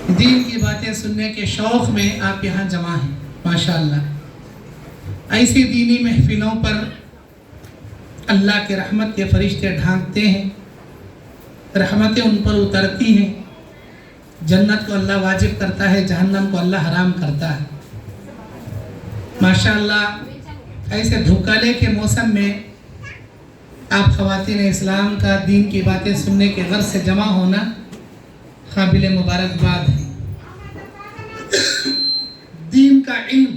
دین کی باتیں سننے کے شوق میں آپ یہاں جمع ہیں ماشاءاللہ۔ ایسی دینی محفلوں پر اللہ کے رحمت کے فرشتے ڈھانکتے ہیں، رحمتیں ان پر اترتی ہیں، جنت کو اللہ واجب کرتا ہے، جہنم کو اللہ حرام کرتا ہے ماشاءاللہ۔ ایسے دھکالے کے موسم میں آپ خواتین اسلام کا دین کی باتیں سننے کے غرض سے جمع ہونا قابل مبارکباد ہے۔ دین کا علم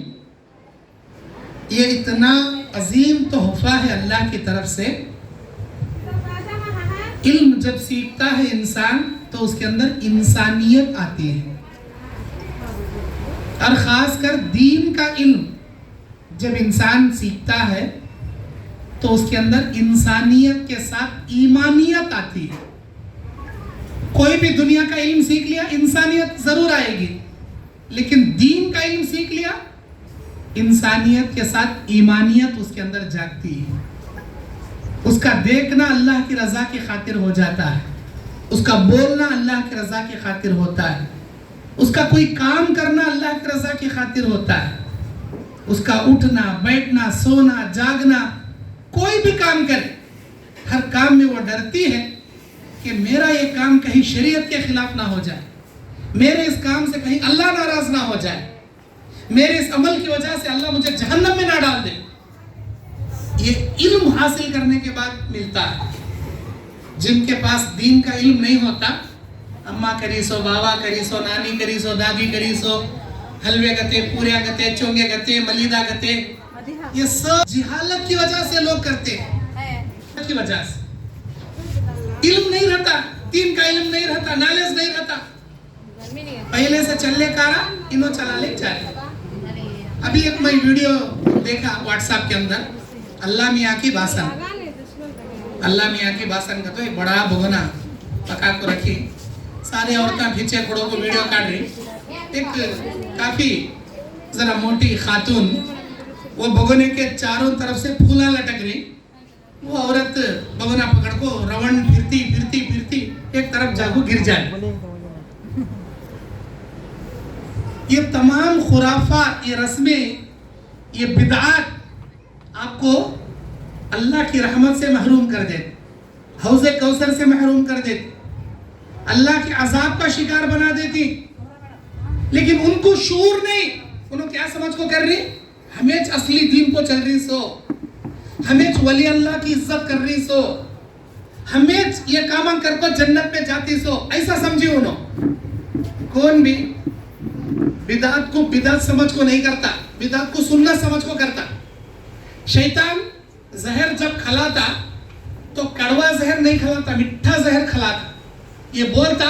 یہ اتنا عظیم تحفہ ہے اللہ کی طرف سے۔ علم جب سیکھتا ہے انسان تو اس کے اندر انسانیت آتی ہے، اور خاص کر دین کا علم جب انسان سیکھتا ہے تو اس کے اندر انسانیت کے ساتھ ایمانیت آتی ہے۔ کوئی بھی دنیا کا علم سیکھ لیا انسانیت ضرور آئے گی، لیکن دین کا علم سیکھ لیا انسانیت کے ساتھ ایمانیت اس کے اندر جاگتی ہے۔ اس کا دیکھنا اللہ کی رضا کی خاطر ہو جاتا ہے، اس کا بولنا اللہ کی رضا کی خاطر ہوتا ہے، اس کا کوئی کام کرنا اللہ کی رضا کی خاطر ہوتا ہے، اس کا اٹھنا بیٹھنا سونا جاگنا کوئی بھی کام کرے، ہر کام میں وہ ڈرتی ہے کہ میرا یہ کام کہیں شریعت کے خلاف نہ ہو جائے، میرے اس کام سے کہیں اللہ ناراض نہ ہو جائے، میرے اس عمل کی وجہ سے اللہ مجھے جہنم میں نہ ڈال دے۔ یہ علم حاصل کرنے کے بعد ملتا ہے۔ جن کے پاس دین کا علم نہیں ہوتا، اماں کری سو بابا کری سو نانی کری سو دادی کری سو، حلوے گتے پوریا گتے چونگے گتے ملیدہ گتے، یہ سب جہالت کی وجہ سے لوگ کرتے ہیں، کی وجہ سے علم نہیں رہتا، دین کا علم نہیں رہتا، نالج نہیں رہتا، پہلے سے چلنے کارا انہوں چلا لے چاہے۔ ابھی ایک میں ویڈیو دیکھا واٹس ایپ کے اندر، اللہ میاں کی باسن، اللہ میاں کی باسن کا تو ایک بڑا بھگونا پکا کو رکھی، سارے عورتیں پیچھے کھڑوں کو ویڈیو کاٹ رہی، ایک کافی ذرا موٹی خاتون وہ بھگونے کے چاروں طرف سے پھولا لٹک رہی، وہ عورت بھگونا پکڑ کو روان پھرتی پھرتی پھرتی ایک طرف جاگو گر جائے۔ یہ تمام خرافات، یہ رسمیں، یہ بدعات آپ کو اللہ کی رحمت سے محروم کر دے، حوض کوثر سے محروم کر دے، اللہ کے عذاب کا شکار بنا دیتی۔ لیکن ان کو شعور نہیں، انہوں کیا سمجھ کو کر رہی، ہمیں اصلی دین کو چل رہی سو، ہمیں ولی اللہ کی عزت کر رہی سو، ہمیں یہ کاما کر کو جنت میں جاتی سو، ایسا سمجھی انہوں۔ کون بھی بدعت کو بدعت سمجھ کو نہیں کرتا، بدعت کو سنت سمجھ کو کرتا۔ شیطان زہر جب کھلاتا تو کڑوا زہر نہیں کھلاتا، مٹھا زہر کھلاتا، یہ بولتا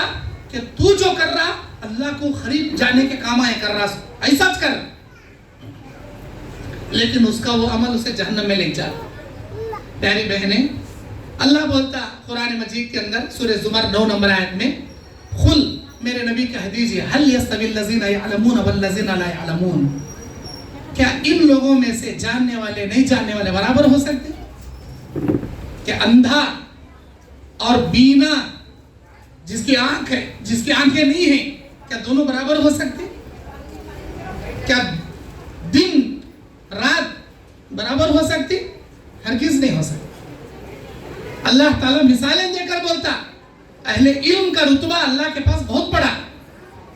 کہ تو جو کر رہا اللہ کو خرید جانے کے کام آئے کر رہا سو، ایسا کر، لیکن اس کا وہ عمل اسے جہنم میں لے جاتا۔ پیاری بہنیں، اللہ بولتا قرآن مجید کے اندر سورہ زمر 9 نمبر آیت میں، خل میرے نبی کہہ دیجئے، هل يستوي الذين يعلمون والذين لا يعلمون، کیا ان لوگوں میں سے جاننے والے نہیں جاننے والے برابر ہو سکتے؟ کہ اندھا اور بینا، جس کی آنکھ ہے جس کی آنکھیں نہیں ہیں، کیا دونوں برابر ہو سکتے؟ کیا دن رات برابر ہو سکتی؟ ہرگز نہیں ہو سکتی۔ اللہ تعالیٰ مثالیں دے کر بولتا اہل علم کا رتبہ اللہ کے پاس بہت بڑا،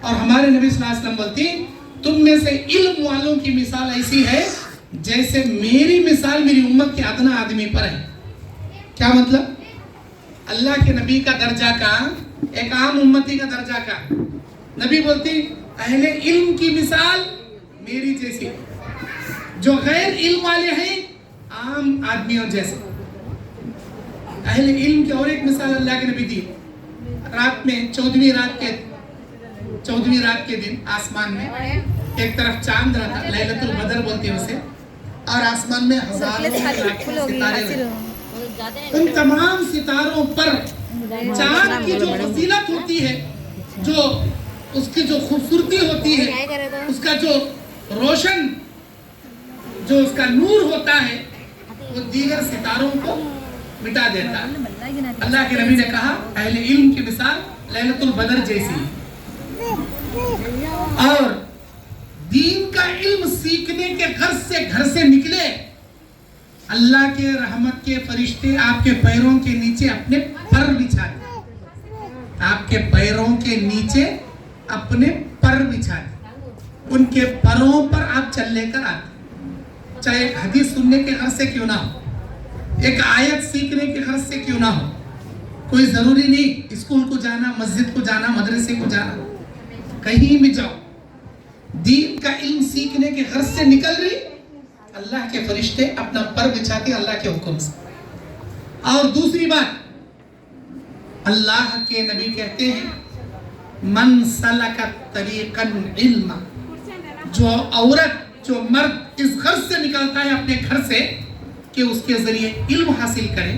اور ہمارے نبی صلی اللہ علیہ وسلم بولتی تم میں سے علم والوں کی مثال ایسی ہے جیسے میری مثال میری امت کے ادنا آدمی پر ہے۔ کیا مطلب؟ اللہ کے نبی کا درجہ کا ایک عام امتی کا درجہ کا، نبی بولتی اہل علم کی مثال میری جیسی، جو غیر علم والے ہیں عام آدمیوں جیسے۔ اہل علم کی اور ایک مثال اللہ کے نبی دی، رات میں 14ویں رات کے دن آسمان میں ایک طرف چاند رہتا، لیلۃ البدر بولتے ہیں اسے، اور آسمان میں ہزاروں لاکھوں ستارے رہتے، ان تمام ستاروں پر چاند کی جو فضیلت ہوتی ہے، جو اس کی جو خوبصورتی ہوتی ہے، اس کا جو روشن جو اس کا نور ہوتا ہے، وہ دیگر ستاروں کو مٹا دیتا ہے۔ اللہ کے نبی نے کہا اہل علم کی مثال لیلۃ البدر جیسی، اور دین کا علم سیکھنے کے غرض سے گھر سے نکلے، اللہ کے رحمت کے فرشتے آپ کے پیروں کے نیچے اپنے پر بچھا دیں، آپ کے پیروں کے نیچے اپنے پر بچھا دیں، ان کے پروں پر آپ چل لے کر آتے، چاہے ایک حدیث سننے کے غرض سے کیوں نہ ہو، ایک آیت سیکھنے کے غرض سے کیوں نہ ہو، کوئی ضروری نہیں اسکول کو جانا، مسجد کو جانا، مدرسے کو جانا، کہیں بھی جاؤ، دین کا علم سیکھنے کے غرض سے نکل رہی، اللہ کے فرشتے اپنا پر بچھاتے اللہ کے حکم سے۔ اور دوسری بات، اللہ کے نبی کہتے ہیں من سلک طریقا علما، جو عورت جو مرد اس غرض سے نکلتا ہے اپنے گھر سے کہ اس کے ذریعے علم حاصل کرے،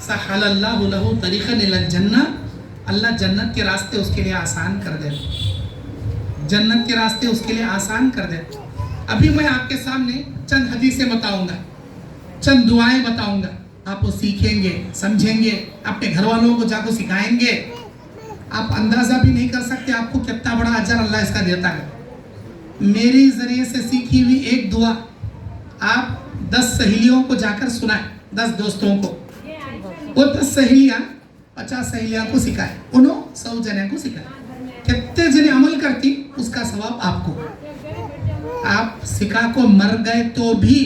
سہل اللہ لہ طریقا الی الجنہ، اللہ جنت کے راستے اس کے لیے آسان کر دے، جنت کے راستے اس کے لیے آسان کر دے۔ ابھی میں آپ کے سامنے چند حدیثیں بتاؤں گا، چند دعائیں بتاؤں گا، آپ وہ سیکھیں گے، سمجھیں گے، اپنے گھر والوں کو جا کو سکھائیں گے، آپ اندازہ بھی نہیں کر سکتے آپ کو کتنا بڑا اجر اللہ اس کا دیتا ہے۔ میری ذریعے سے سیکھی ہوئی ایک دعا آپ 10 سہیلیوں کو جا کر سنائیں، 10 دوستوں کو، وہ 10 سہیلیاں 50 سہیلیاں کو سکھائیں، انہوں 100 جنے کو سکھائیں، کتنے جنے عمل کرتی اس کا ثواب آپ کو، آپ سکھا کو مر گئے تو بھی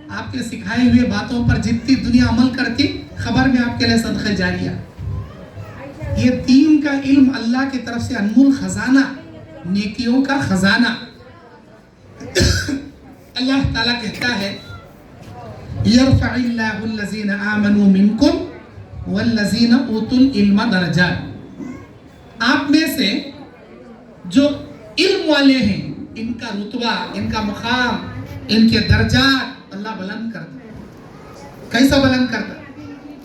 آپ کے سکھائے ہوئے باتوں پر جتنی دنیا عمل کرتی، خبر میں آپ کے لئے صدقہ جاریہ۔ یہ دین کا علم اللہ کی طرف سے انمول خزانہ، نیکیوں کا خزانہ۔ اللہ تعالیٰ کہتا ہے یرفع اللہ الذین آمنوا منکم والذین اوتوا العلم درجات، آپ میں سے جو علم والے ہیں ان کا رتبہ، ان کا مقام، ان کے درجات اللہ بلند کرتا ہے۔ کیسا بلند کرتا ہے؟